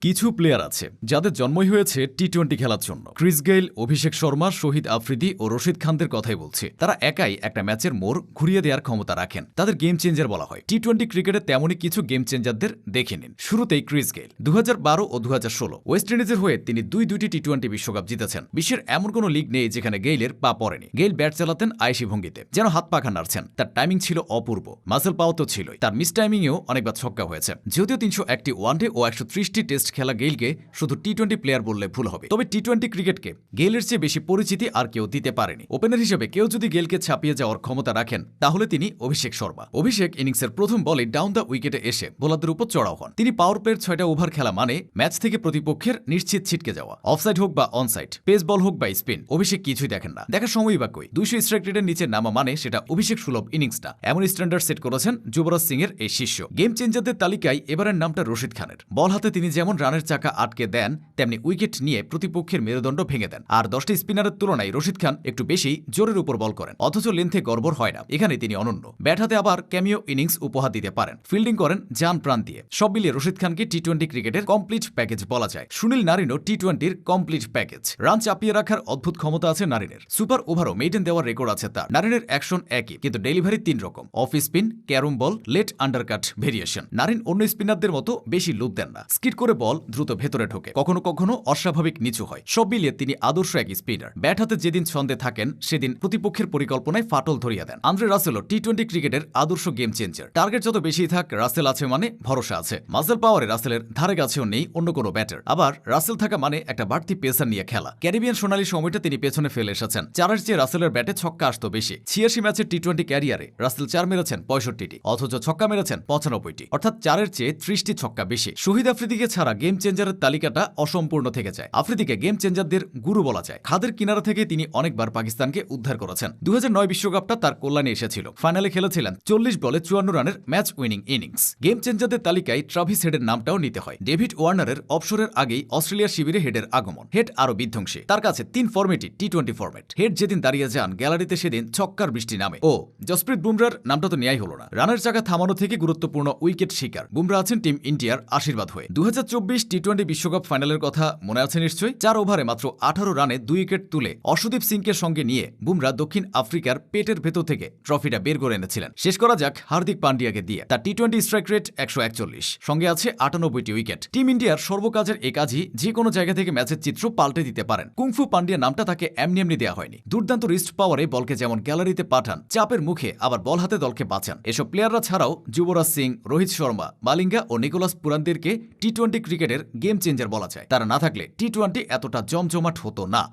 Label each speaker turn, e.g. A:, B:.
A: কিছু প্লেয়ার আছে যাদের জন্মই হয়েছে টি-20 খেলার জন্য। ক্রিস গেইল, অভিষেক শর্মা, শহীদ আফ্রিদি ও রশিদ খানদের কথাই বলছি। তারা একাই একটা ম্যাচের মোড় ঘুরিয়ে দেওয়ার ক্ষমতা রাখেন। তাদের গেম চেঞ্জার বলা হয়। টি-20 ক্রিকেটে তেমনই কিছু গেম চেঞ্জারদের দেখে নিন। শুরুতেই ক্রিস গেইল 2012 ও 2016 ওয়েস্ট ইন্ডিজের হয়ে তিনি দুইটি টি-20 বিশ্বকাপ জিতেছেন। বিশ্বের এমন কোনো লিগ নেই যেখানে গেইলের পা পড়েনি। গেইল ব্যাট চালাতেন আয়েশি ভঙ্গিতে, যেন হাত পাখা নাড়ছেন। তার টাইমিং ছিল অপূর্ব, মাসেল পাওয়া তো ছিলই। তার মিস টাইমিংয়েও অনেকবার ছক্কা হয়েছে। যদিও 301টি ওয়ানডে ও 130টি টেস্ট খেলা গেইলকে শুধু টি-20 প্লেয়ার বললে ভুল হবে। তবে টি-20 ক্রিকেটকে গেইলের চেয়ে বেশি পরিচিতি আর কেউ দিতে পারেনি। ওপেনার হিসেবে কেউ যদি গেইলকে ছাপিয়ে যাওয়ার ক্ষমতা রাখেন তাহলে তিনি অভিষেক শর্মা। অভিষেক ইনিংসের প্রথম বলে ডাউন দ্য উইকেটে এসে বোলারদের উপর চড়াও হন। তিনি পাওয়ার প্লের 6টা ওভার খেলা মানে ম্যাচ থেকে প্রতিপক্ষের নিশ্চিত ছিটকে যাওয়া। অফসাইড হোক বা অনসাইড, পেস বল হোক বা স্পিন, অভিষেক কিছুই দেখেন না। দেখার সময়ই বা কই। 200 স্ট্রাইক রেটের নিচে নামা মানে সেটা অভিষেক সুলভ ইনিংস না। এমন স্ট্যান্ডার্ড সেট করেছেন যুবরাজ সিং এর এই শিষ্য। গেম চেঞ্জারদের তালিকায় এবারের নামটা রশিদ খানের। বল হাতে তিনি যেমন রানের চাকা আটকে দেন, তেমনি উইকেট নিয়ে প্রতিপক্ষের মেরুদণ্ড ভেঙে দেন। আর 10টি স্পিনারের তুলনায় রশিদ খান একটু বেশি জোরের উপর বল করেন, অথচ লেন্থে গড়বড় হয় না। এখানে তিনি অনন্য। ব্যাট হাতে আবার ক্যামিও ইনিংস উপহার দিতে পারেন। ফিল্ডিং করেন জান প্রাণ দিয়ে। সব মিলিয়ে রশিদ খানকে টি-20 ক্রিকেটের কমপ্লিট প্যাকেজ বলা যায়। সুনীল নারিনও টি-20-র কমপ্লিট প্যাকেজ। রান চাপিয়ে রাখার অদ্ভুত ক্ষমতা আছে নারিনের। সুপার ওভারও মেইডেন দেওয়ার রেকর্ড আছে তার। নারিনের অ্যাকশন একই, কিন্তু ডেলিভারি 3 রকম: off spin, carrom ball, late undercut variation. Narine অন্য স্পিনারদের মতো বেশি লুপ দেন না। স্কিড করে বল দ্রুত ভেতরে ঢোকে, কখনো কখনো অস্বাভাবিক নিচু হয়। সব মিলিয়ে তিনি আদর্শ এক স্পিনার। ব্যাট হাতে যেদিন ছন্দে থাকেন সেদিন প্রতিপক্ষের পরিকল্পনায় ফাটল ধরিয়ে দেন। আন্দ্রে রাসেলও টি-20 ক্রিকেটের আদর্শ গেম চেঞ্জার। টার্গেট যত বেশি থাক, রাসেল আছে মানে ভরসা আছে। মাসেল পাওয়ারে রাসেলের ধারে কাছেও নেই অন্য কোনো ব্যাটার। আবার রাসেল থাকা মানে একটা বাড়তি পেসার নিয়ে খেলা। ক্যারিবিয়ান সোনালী সময়টা তিনি পেছনে ফেলে এসেছেন। চারের চেয়ে রাসেলের ব্যাটে ছক্কা আসতো বেশি। 86 ম্যাচের টি-20 ক্যারিয়ারে রাসেল 4 মেরেছেন 65টি, অথচ ছক্কা মেরেছেন 95টি, অর্থাৎ 4-এর চেয়ে 30টি ছক্কা বেশি। শহীদ আফ্রিদিকে ছাড়া গেম চেঞ্জারের তালিকাটা অসম্পূর্ণ থেকে যায়। আফ্রিদিকে গেম চেঞ্জারদের গুরু বলা যায়। খাদের কিনারা থেকে তিনি অনেকবার পাকিস্তানকে উদ্ধার করেছেন। 2009 বিশ্বকাপটা তার কল্যাণে এসেছিল। ফাইনালে খেলেছিলেন 40 বলে 54 রানের ম্যাচ উইনিং ইনিংস। গেম চেঞ্জারদের তালিকায় ট্রাভিস হেডের নামটাও নিতে হয়। ডেভিড ওয়ার্নারের অবসরের আগেই অস্ট্রেলিয়ার শিবিরে হেডের আগমন। হেড আরো বিধ্বংসী। তার কাছে 3 ফরম্যাটই টি-20 ফরম্যাট। হেড যেদিন দাঁড়িয়ে যান গ্যালারিতে সেদিন ছক্কার বৃষ্টি নামে। ও জসপ্রীত বুমরার নামটা তো নেয়াই হলো না। রানের চাকা থামানো থেকে গুরুত্বপূর্ণ উইকেট শিকার বুমরা আছেন টিম ইন্ডিয়ার আশীর্বাদ হয়ে। 2024 টি-20 বিশ্বকাপ ফাইনালের কথা মনে আছে নিশ্চয়ই। 4 ওভারে মাত্র 18 রানে 2 উইকেট তুলে অর্শদীপ সিংকে সঙ্গে নিয়ে বুমরা দক্ষিণ আফ্রিকার পেটের ভেতর থেকে ট্রফিটা বের করে এনেছিলেন। শেষ করা যাক হার্দিক পান্ডিয়াকে দিয়ে। তার টি-20 স্ট্রাইক রেট 141, সঙ্গে আছে 98টি উইকেট। টিম ইন্ডিয়ার সর্বকাজের এ কাজই যে কোনো জায়গা থেকে ম্যাচের চিত্র পাল্টে দিতে পারেন। কুংফু পান্ডিয়া নামটা তাকে এমনি দেওয়া হয়নি। দুর্দান্ত রিস্ট পাওয়ারে বলকে যেমন গ্যালারিতে পাঠান, চাপের মুখে আবার বল হাতে দলকে বাঁচান। এসব প্লেয়াররা ছাড়াও যুবরাজ সিং, রোহিত শর্মা, মালিঙ্গা ও নিকোলাস পুরানদেরকে টি-20 ক্রিকেটের গেম চেঞ্জার বলা যায়। তারা না থাকলে টি-20 এতটা জমজমাট হতো না।